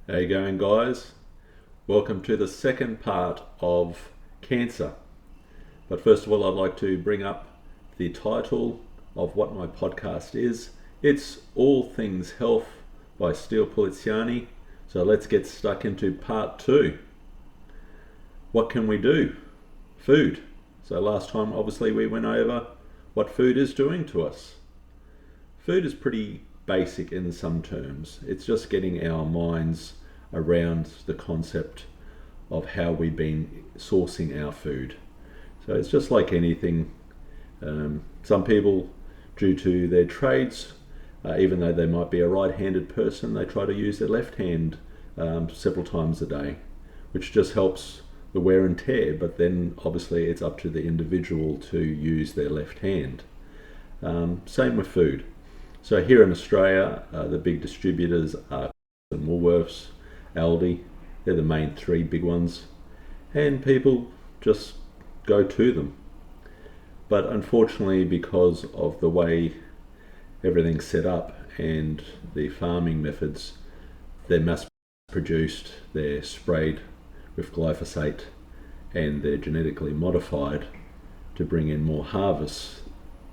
How you going, guys? Welcome to the second part of cancer. But first of all, I'd like to bring up the title of what my podcast is. It's All Things Health by Steel Poliziani. So let's get stuck into part two. What can we do? Food. So last time, obviously, we went over what food is doing to us. Food is pretty basic in some terms. It's just getting our minds around the concept of how we've been sourcing our food. So it's just like anything. Some people, due to their trades, even though they might be a right-handed person, they try to use their left hand several times a day, which just helps the wear and tear, but then obviously it's up to the individual to use their left hand. Same with food. So here in Australia, the big distributors are Woolworths, Aldi. They're the main three big ones, and people just go to them. But unfortunately, because of the way everything's set up and the farming methods, they're mass produced, they're sprayed with glyphosate, and they're genetically modified to bring in more harvests.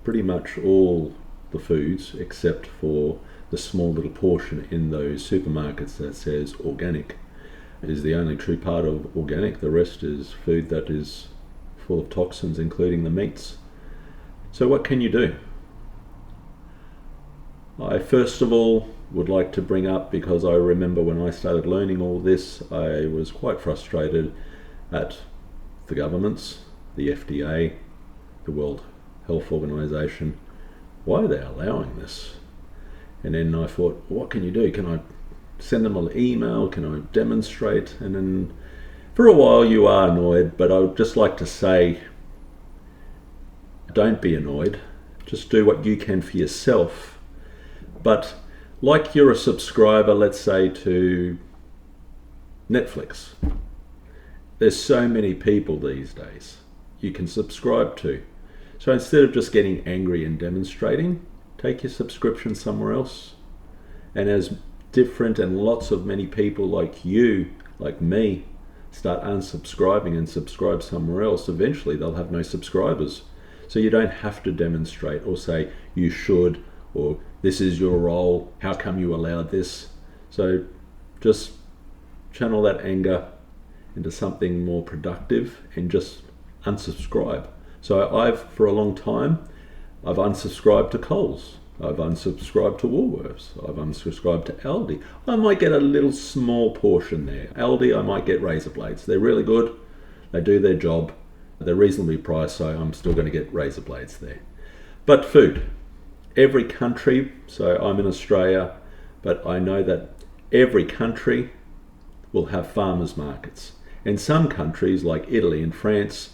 Pretty much all the foods, except for the small little portion in those supermarkets that says organic, is the only true part of organic. The rest is food that is full of toxins, including the meats. So what can you do? I first of all would like to bring up, because I remember when I started learning all this, I was quite frustrated at the governments, the FDA, the World Health Organization. Why are they allowing this? And then I thought, what can you do? Can I send them an email? Can I demonstrate? And then for a while you are annoyed, but I would just like to say, don't be annoyed. Just do what you can for yourself. But like you're a subscriber, let's say, to Netflix. There's so many people these days you can subscribe to. So instead of just getting angry and demonstrating, take your subscription somewhere else. And as different and lots of many people like you, like me, start unsubscribing and subscribe somewhere else, eventually they'll have no subscribers. So you don't have to demonstrate or say you should, or this is your role, how come you allowed this? So just channel that anger into something more productive and just unsubscribe. So for a long time, I've unsubscribed to Coles, I've unsubscribed to Woolworths, I've unsubscribed to Aldi. I might get a little small portion there. Aldi, I might get razor blades. They're really good, they do their job, they're reasonably priced, so I'm still going to get razor blades there. But food, every country, so I'm in Australia, but I know that every country will have farmers markets. In some countries like Italy and France,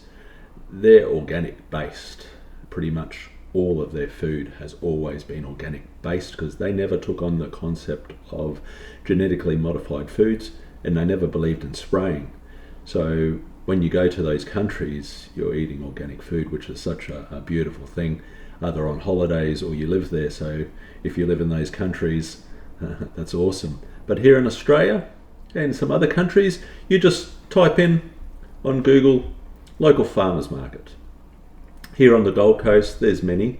they're organic based. Pretty much all of their food has always been organic based, because they never took on the concept of genetically modified foods, and they never believed in spraying. So when you go to those countries, you're eating organic food, which is such a beautiful thing, either on holidays or you live there. So if you live in those countries, that's awesome. But here in Australia and some other countries, you just type in on Google local farmers market. Here on the Gold Coast, there's many.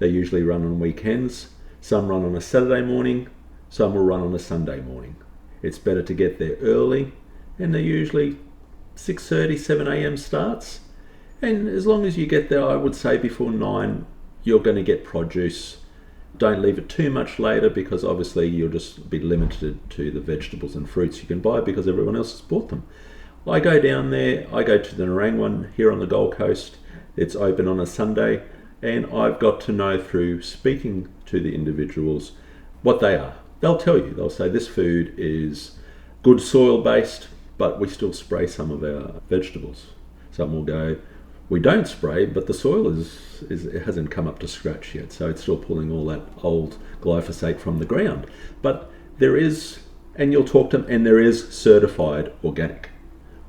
They usually run on weekends. Some run on a Saturday morning, some will run on a Sunday morning. It's better to get there early, and they're usually 6:30, 7 a.m. starts. And as long as you get there, I would say before 9, you're going to get produce. Don't leave it too much later, because obviously you'll just be limited to the vegetables and fruits you can buy because everyone else has bought them. I go down there, I go to the Nerang one here on the Gold Coast. It's open on a Sunday, and I've got to know through speaking to the individuals what they are. They'll tell you, they'll say this food is good soil based, but we still spray some of our vegetables. Some will go, we don't spray, but the soil it hasn't come up to scratch yet, so it's still pulling all that old glyphosate from the ground. But there is, and you'll talk to them, and there is certified organic,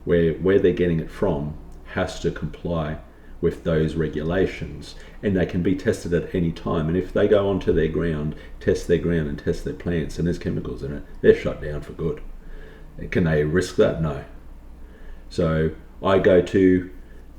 where they're getting it from has to comply with those regulations, and they can be tested at any time. And if they go onto their ground, test their ground and test their plants, and there's chemicals in it, they're shut down for good. Can they risk that? No. So I go to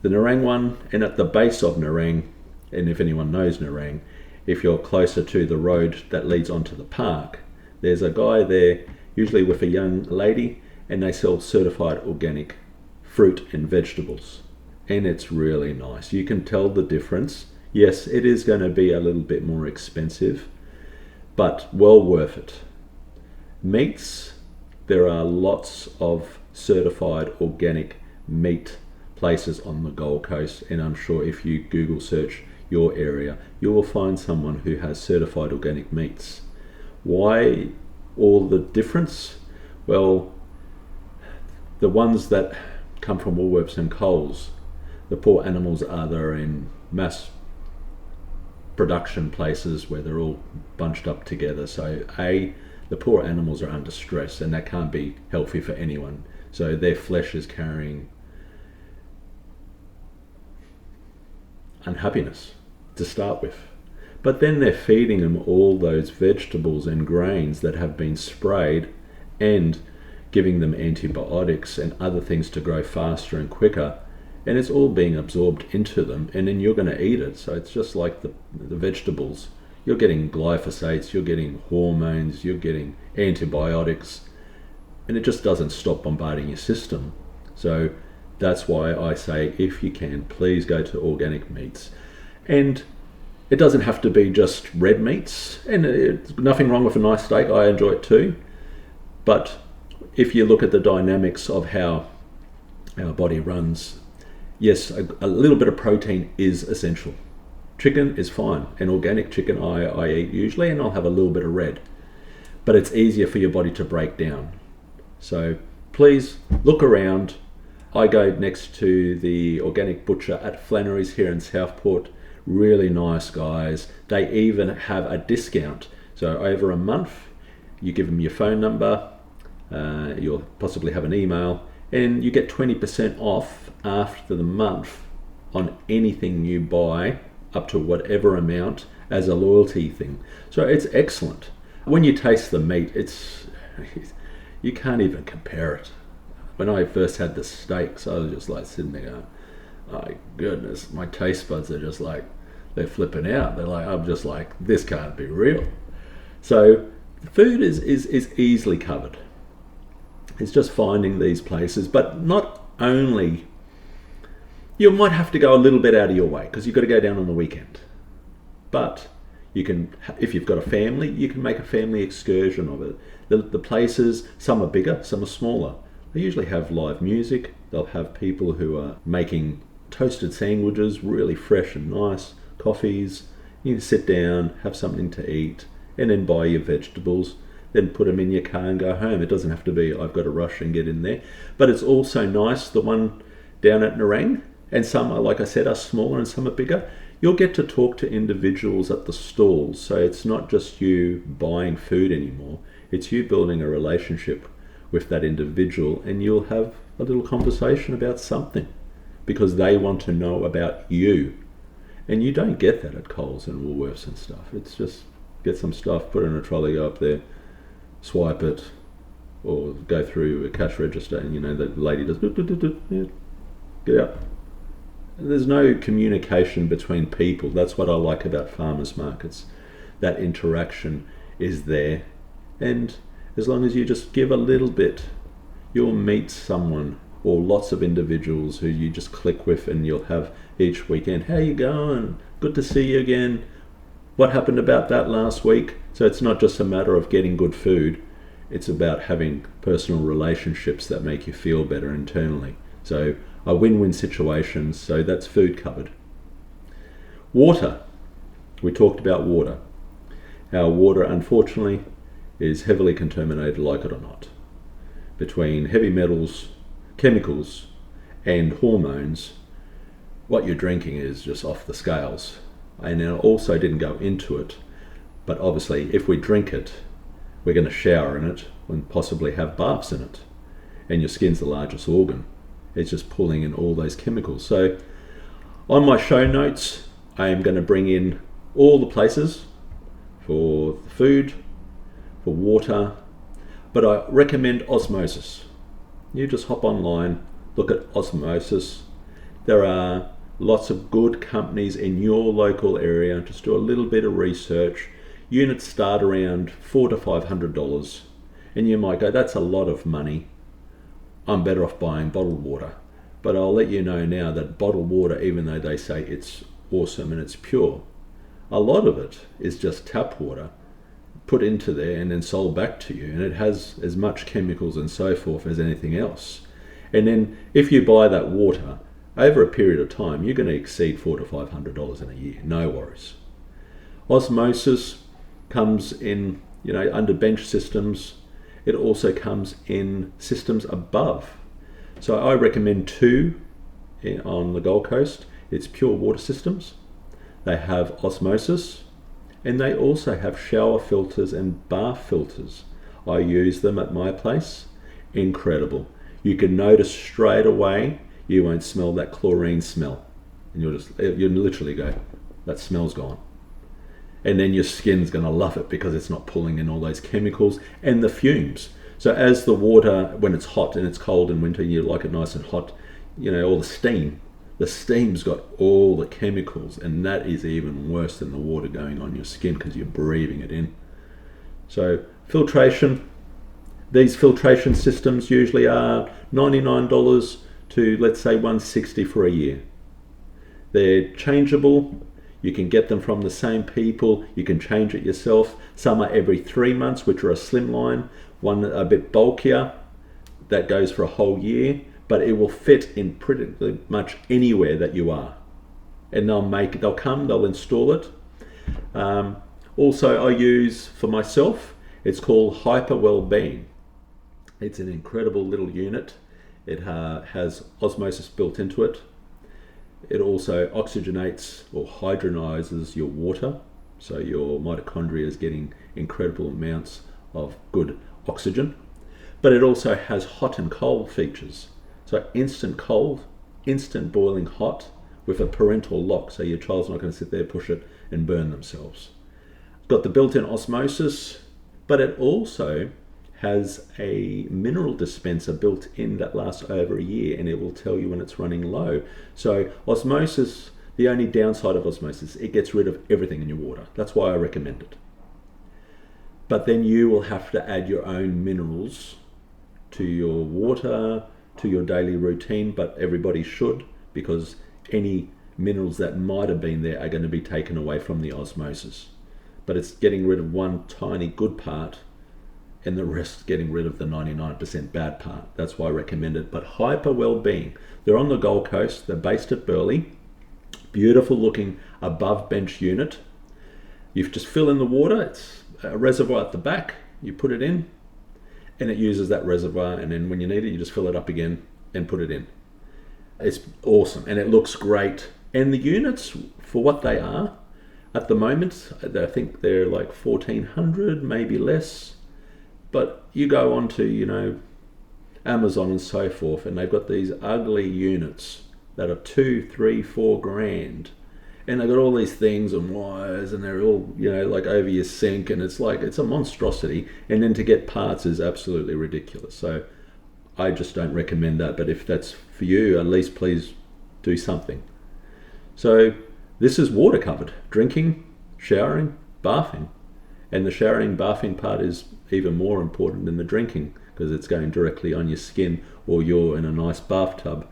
the Nerang one, and at the base of Nerang, and if anyone knows Nerang, if you're closer to the road that leads onto the park, there's a guy there, usually with a young lady, and they sell certified organic fruit and vegetables. And it's really nice. You can tell the difference. Yes, it is going to be a little bit more expensive, but well worth it. Meats, there are lots of certified organic meat places on the Gold Coast, and I'm sure if you Google search your area, you will find someone who has certified organic meats. Why all the difference? Well, the ones that come from Woolworths and Coles, the poor animals are there in mass production places where they're all bunched up together. So the poor animals are under stress, and that can't be healthy for anyone. So their flesh is carrying unhappiness to start with. But then they're feeding them all those vegetables and grains that have been sprayed, and giving them antibiotics and other things to grow faster and quicker, and it's all being absorbed into them, and then you're going to eat it. So it's just like the vegetables. You're getting glyphosates, you're getting hormones, you're getting antibiotics, and it just doesn't stop bombarding your system. So that's why I say, if you can, please go to organic meats. And it doesn't have to be just red meats, and it's nothing wrong with a nice steak. I enjoy it too. But if you look at the dynamics of how our body runs, yes, a little bit of protein is essential. Chicken is fine, and organic chicken I eat usually, and I'll have a little bit of red. But it's easier for your body to break down. So please look around. I go next to the organic butcher at Flannery's here in Southport. Really nice guys. They even have a discount. So over a month, you give them your phone number, you'll possibly have an email, and you get 20% off after the month on anything you buy up to whatever amount as a loyalty thing. So it's excellent. When you taste the meat, you can't even compare it. When I first had the steaks, I was just like sitting there going, oh goodness, my taste buds are just like, they're flipping out. They're like, I'm just like, this can't be real. So food is easily covered. It's just finding these places, but not only, you might have to go a little bit out of your way because you've got to go down on the weekend. But you can, if you've got a family, you can make a family excursion of it. The places, some are bigger, some are smaller. They usually have live music. They'll have people who are making toasted sandwiches, really fresh and nice, coffees. You can sit down, have something to eat, and then buy your vegetables, then put them in your car and go home. It doesn't have to be, I've got to rush and get in there. But it's also nice, the one down at Nerang, and some are, like I said, are smaller and some are bigger. You'll get to talk to individuals at the stalls. So it's not just you buying food anymore. It's you building a relationship with that individual, and you'll have a little conversation about something because they want to know about you. And you don't get that at Coles and Woolworths and stuff. It's just get some stuff, put it in a trolley, go up there, swipe it, or go through a cash register, and the lady does, yeah, get out. And there's no communication between people. That's what I like about farmers markets. That interaction is there, and as long as you just give a little bit, you'll meet someone or lots of individuals who you just click with, and you'll have each weekend, how you going? Good to see you again. What happened about that last week? So it's not just a matter of getting good food. It's about having personal relationships that make you feel better internally. So a win-win situation. So that's food covered. Water. We talked about water. Our water, unfortunately, is heavily contaminated, like it or not. Between heavy metals, chemicals, and hormones, what you're drinking is just off the scales. And I also didn't go into it, but obviously if we drink it, we're going to shower in it and possibly have baths in it. And your skin's the largest organ. It's just pulling in all those chemicals. So on my show notes, I am going to bring in all the places for food, for water. But I recommend Osmosis. You just hop online, look at Osmosis. There are lots of good companies in your local area. Just do a little bit of research. Units start around $400 to $500, and you might go, that's a lot of money. I'm better off buying bottled water. But I'll let you know now that bottled water, even though they say it's awesome and it's pure, a lot of it is just tap water put into there and then sold back to you, and it has as much chemicals and so forth as anything else. And then if you buy that water over a period of time, you're going to exceed $400 to $500 in a year, no worries. Osmosis comes in, under bench systems. It also comes in systems above. So I recommend 2 on the Gold Coast. It's Pure Water Systems. They have Osmosis, and they also have shower filters and bath filters. I use them at my place. Incredible. You can notice straight away, you won't smell that chlorine smell. And you'll literally go, that smell's gone. And then your skin's going to love it because it's not pulling in all those chemicals and the fumes. So as the water, when it's hot and it's cold in winter, you like it nice and hot, all the steam's got all the chemicals, and that is even worse than the water going on your skin because you're breathing it in. So filtration, these filtration systems usually are $99 to, let's say, $160 for a year. They're changeable. You can get them from the same people. You can change it yourself. Some are every 3 months, which are a slimline. One a bit bulkier, that goes for a whole year, but it will fit in pretty much anywhere that you are. And they'll install it. Also, I use for myself, it's called Wellbeing. It's an incredible little unit. It has osmosis built into it. It also oxygenates or hydrogenizes your water, so your mitochondria is getting incredible amounts of good oxygen. But it also has hot and cold features. So instant cold, instant boiling hot with a parental lock, so your child's not going to sit there, push it and burn themselves. It's got the built-in osmosis, but it also has a mineral dispenser built in that lasts over a year, and it will tell you when it's running low. So osmosis, the only downside of osmosis, it gets rid of everything in your water. That's why I recommend it. But then you will have to add your own minerals to your water, to your daily routine, but everybody should, because any minerals that might have been there are going to be taken away from the osmosis. But it's getting rid of one tiny good part and the rest getting rid of the 99% bad part. That's why I recommend it. But Wellbeing, they're on the Gold Coast. They're based at Burleigh. Beautiful looking above bench unit. You just fill in the water. It's a reservoir at the back. You put it in and it uses that reservoir, and then when you need it, you just fill it up again and put it in. It's awesome and it looks great. And the units, for what they are, at the moment, I think they're like $1,400, maybe less. But you go on to, Amazon and so forth, and they've got these ugly units that are $2, $3, $4,000, and they've got all these things and wires, and they're all, like over your sink, and it's a monstrosity. And then to get parts is absolutely ridiculous. So I just don't recommend that. But if that's for you, at least please do something. So this is water covered: drinking, showering, bathing. And the showering, bathing part is even more important than the drinking, because it's going directly on your skin, or you're in a nice bathtub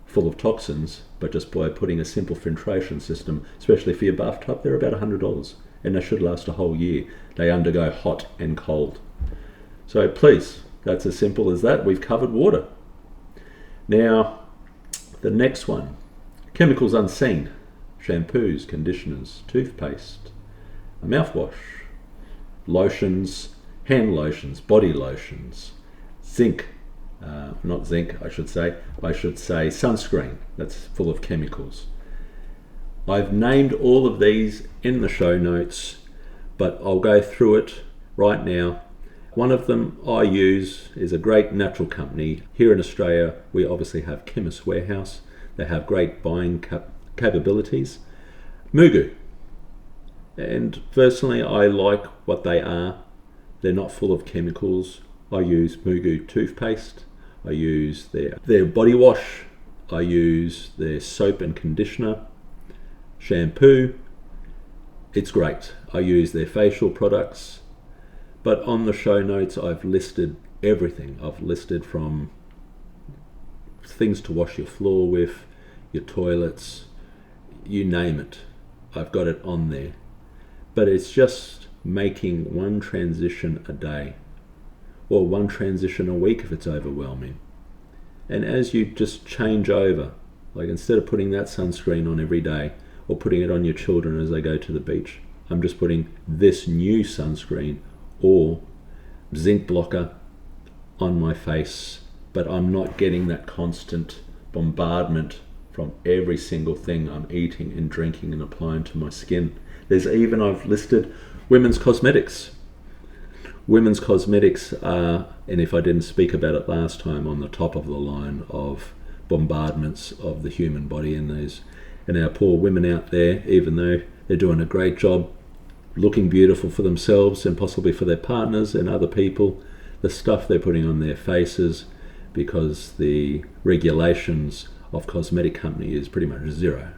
full of toxins. But just by putting a simple filtration system, especially for your bathtub, they're about $100, and they should last a whole year. They undergo hot and cold. So please, that's as simple as that. We've covered water. Now, the next one, chemicals unseen: shampoos, conditioners, toothpaste, a mouthwash, lotions, hand lotions, body lotions, I should say sunscreen that's full of chemicals. I've named all of these in the show notes, but I'll go through it right now. One of them I use is a great natural company. Here in Australia, we obviously have Chemist Warehouse. They have great buying capabilities. Mugu. And personally, I like what they are. They're not full of chemicals. I use Mugu toothpaste, I use their body wash, I use their soap and conditioner, shampoo. It's great. I use their facial products. But on the show notes, I've listed everything. I've listed from things to wash your floor with, your toilets, you name it. I've got it on there. But it's just making one transition a day, or one transition a week if it's overwhelming. And as you just change over, like instead of putting that sunscreen on every day or putting it on your children as they go to the beach, I'm just putting this new sunscreen or zinc blocker on my face, but I'm not getting that constant bombardment from every single thing I'm eating and drinking and applying to my skin. There's even, I've listed women's cosmetics. Women's cosmetics are, and if I didn't speak about it last time, on the top of the line of bombardments of the human body, and our poor women out there, even though they're doing a great job looking beautiful for themselves and possibly for their partners and other people, the stuff they're putting on their faces, because the regulations of cosmetic company is pretty much zero.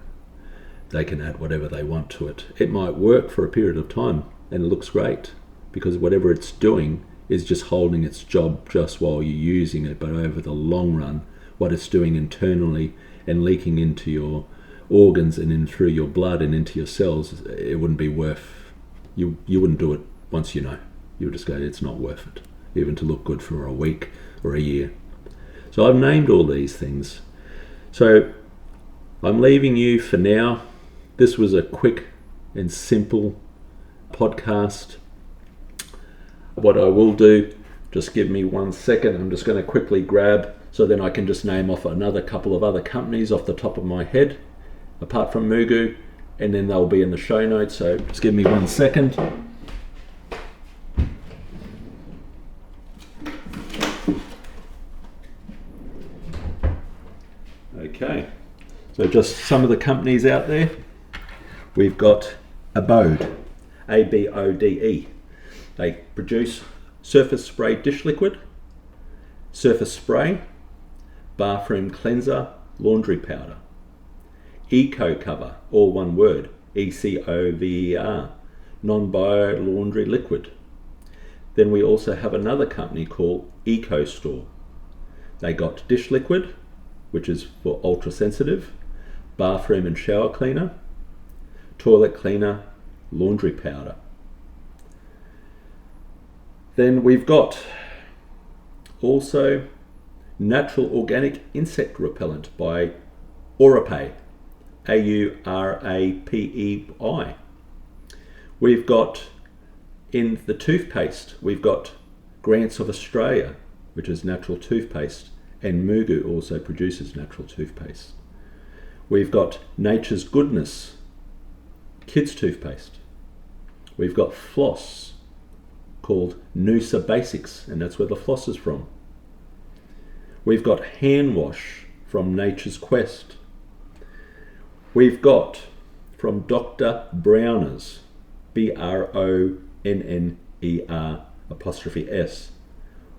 They can add whatever they want to it. It might work for a period of time and it looks great, because whatever it's doing is just holding its job just while you're using it, but over the long run, what it's doing internally and leaking into your organs and in through your blood and into your cells, it wouldn't be worth, you wouldn't do it once you know. You would just go, it's not worth it, even to look good for a week or a year. So I've named all these things. So I'm leaving you for now. This was a quick and simple podcast. What I will do, just give me 1 second, I'm just going to quickly grab, so then I can just name off another couple of other companies off the top of my head, apart from Mugu, and then they'll be in the show notes, so just give me 1 second. Okay, so just some of the companies out there. We've got Abode, A-B-O-D-E. They produce surface spray dish liquid, surface spray, bathroom cleanser, laundry powder. Eco Cover, all one word, E-C-O-V-E-R, non-bio laundry liquid. Then we also have another company called Eco Store. They got dish liquid, which is for ultra sensitive, bathroom and shower cleaner, toilet cleaner, laundry powder. Then we've got also natural organic insect repellent by Auromere, A-U-R-A-P-E-I. We've got in the toothpaste, we've got Grants of Australia, which is natural toothpaste, and Mugu also produces natural toothpaste. We've got Nature's Goodness, kids toothpaste. We've got Floss, called Noosa Basics, and that's where the floss is from. We've got hand wash from Nature's Quest. We've got from Dr. Bronner's, B-R-O-N-N-E-R'(S),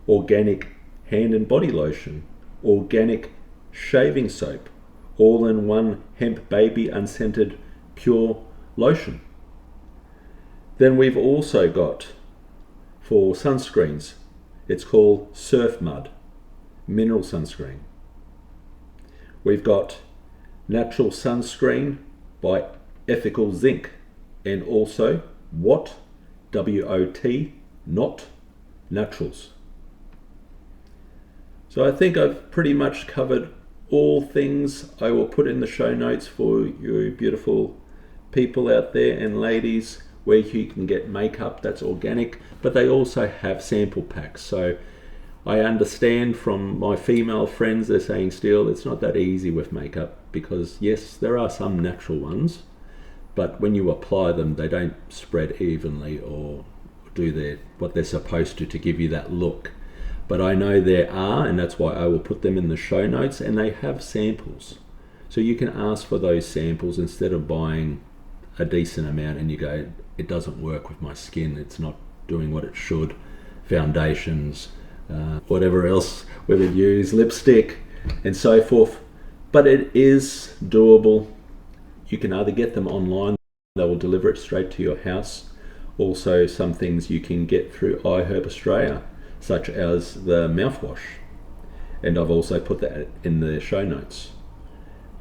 organic hand and body lotion, organic shaving soap, all-in-one hemp baby unscented pure lotion. Then we've also got, for sunscreens, it's called Surf Mud, mineral sunscreen. We've got natural sunscreen by Ethical Zinc, and also WOT, W-O-T, not naturals. So I think I've pretty much covered all things. I will put in the show notes for you beautiful people out there and ladies where you can get makeup that's organic, but they also have sample packs. So I understand from my female friends, they're saying still it's not that easy with makeup, because yes, there are some natural ones, but when you apply them, they don't spread evenly or do what they're supposed to give you that look. But I know there are, and that's why I will put them in the show notes, and they have samples. So you can ask for those samples instead of buying a decent amount and you go, it doesn't work with my skin, it's not doing what it should. Foundations, whatever else we would use, lipstick and so forth. But it is doable. You can either get them online, they will deliver it straight to your house. Also, some things you can get through iHerb Australia, such as the mouthwash. And I've also put that in the show notes.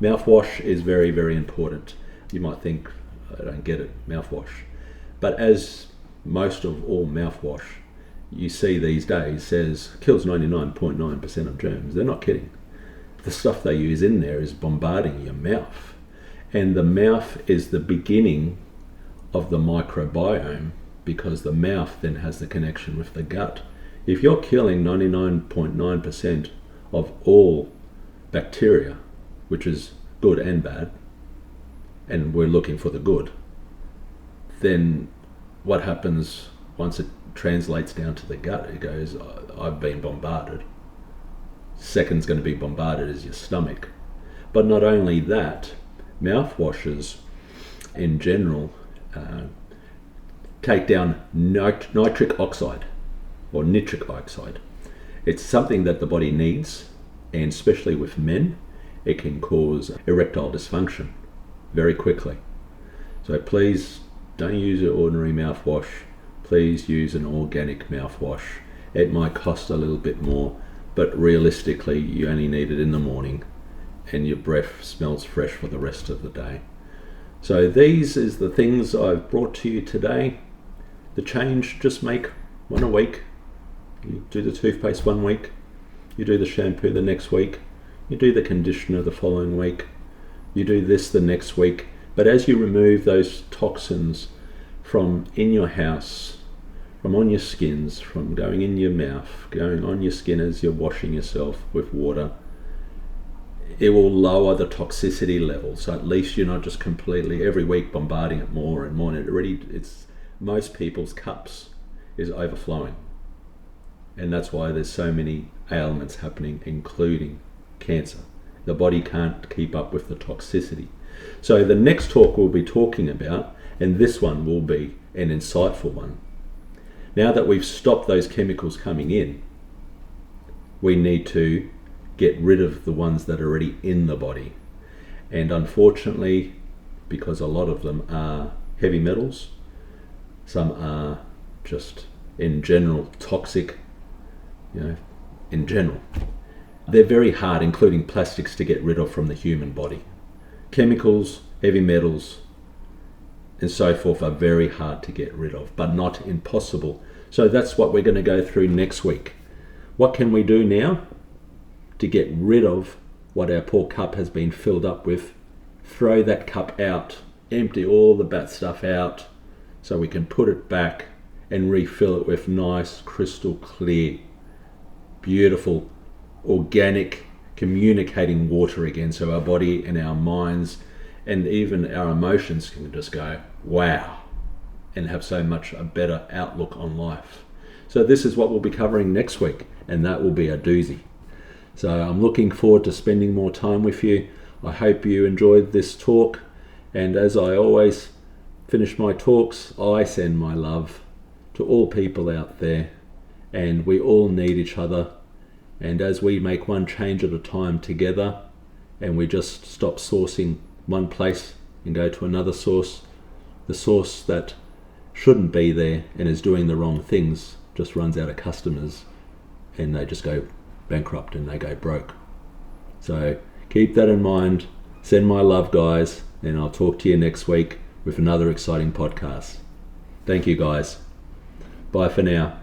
Mouthwash is very, very important. You might think, I don't get it, mouthwash. But as most of all mouthwash you see these days says kills 99.9% of germs. They're not kidding. The stuff they use in there is bombarding your mouth. And the mouth is the beginning of the microbiome, because the mouth then has the connection with the gut. If you're killing 99.9% of all bacteria, which is good and bad, and we're looking for the good, then what happens once it translates down to the gut? It goes, I've been bombarded. Second's going to be bombarded is your stomach. But not only that, mouthwashes in general take down nitric oxide or nitric oxide. It's something that the body needs, and especially with men, it can cause erectile dysfunction very quickly. So please don't use an ordinary mouthwash. Please use an organic mouthwash. It might cost a little bit more, but realistically you only need it in the morning and your breath smells fresh for the rest of the day. So these is the things I've brought to you today. The change, just make one a week. You do the toothpaste 1 week, you do the shampoo the next week, you do the conditioner the following week, you do this the next week. But as you remove those toxins from in your house, from on your skins, from going in your mouth, going on your skin as you're washing yourself with water, it will lower the toxicity level. So at least you're not just completely every week bombarding it more and more. And it's most people's cups is overflowing. And that's why there's so many ailments happening, including cancer. The body can't keep up with the toxicity. So the next talk we'll be talking about, and this one will be an insightful one. Now that we've stopped those chemicals coming in, we need to get rid of the ones that are already in the body. And unfortunately, because a lot of them are heavy metals, some are just in general toxic, in general. They're very hard, including plastics, to get rid of from the human body. Chemicals, heavy metals, and so forth are very hard to get rid of, but not impossible. So that's what we're going to go through next week. What can we do now to get rid of what our poor cup has been filled up with? Throw that cup out, empty all the bad stuff out, so we can put it back and refill it with nice, crystal clear, beautiful, organic, communicating water again, so our body and our minds and even our emotions can just go, wow, and have so much a better outlook on life. So this is what we'll be covering next week, and that will be a doozy. So I'm looking forward to spending more time with you. I hope you enjoyed this talk, and as I always finish my talks, I send my love to all people out there, and we all need each other. And as we make one change at a time together, and we just stop sourcing one place and go to another source, the source that shouldn't be there and is doing the wrong things just runs out of customers, and they just go bankrupt and they go broke. So keep that in mind. Send my love, guys, and I'll talk to you next week with another exciting podcast. Thank you, guys. Bye for now.